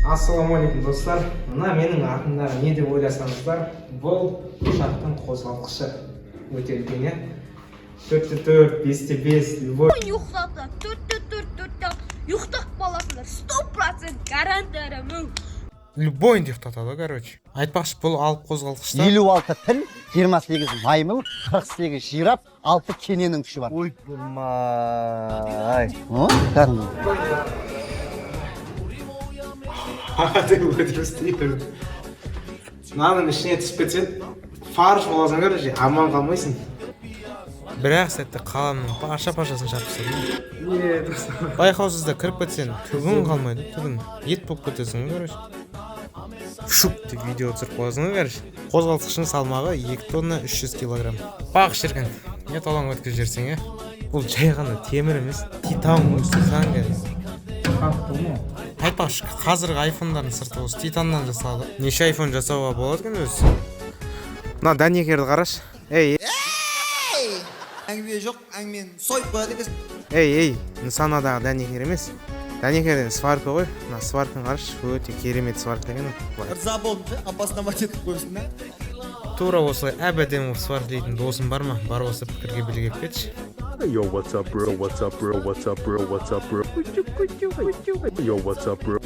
Ассалаумағалейкум достар. Мына менің артымда не деп ойласаңыздар, бұл ұшақтың қозғалтқышы. Өте үлкен, иә? 4-4, 5-5, любой. Ұйықтатты, 4-4-4-4, ұйықтақ баласылар, 100% гарантиямын. Любой ұйықтатады, короче. Айтпақшы, бұл алып қозғалтқышта 56 тіл, 28 маймыл, 48 жираф, 6 кененің күші бар. Ой, болмай. О, кәдімгі. Деп өтірістейді. Мынаның ішіне түсіп кетсең, фарш боласың, короче, аман қалмайсың. бір-ақ сәтте қаламның парша-паршасын шапсырды. Байқаусызда кіріп кетсең, түгін қалмайды, түгін. Ет болып кетесің, короче. Шуп деп видео түсіріп қоясың, короче. Қозғалтқышының салмағы 2 тонна 300 килограмм. Бақ шіркін, не талаң өткізіп жерсең, бұл жай ғана темір емес, титан өстісан кәдімгі. Айтпақшы, қазіргі айфондардың сырты осы титаннан жасалды. Неше айфон жасауға болады екен өзі? Мына дәнекерді қараш. Ей, әңгіме жоқ, әңгімен сойып қояды екенсің. ей, нысанадағы дәнекер емес. Дәнекерден сварка ғой. Мына сварканы қараш, өте керемет сварка екен. Ырза болдым, опасномат етіп қойсын да. Тура осылай әбәдем сваркалайтын досым бар ма? Бар осы пікірге білгеп кетші. Yo, what's up, bro? What's up, bro? What's up, bro? What's up, bro? Yo, what's up, bro?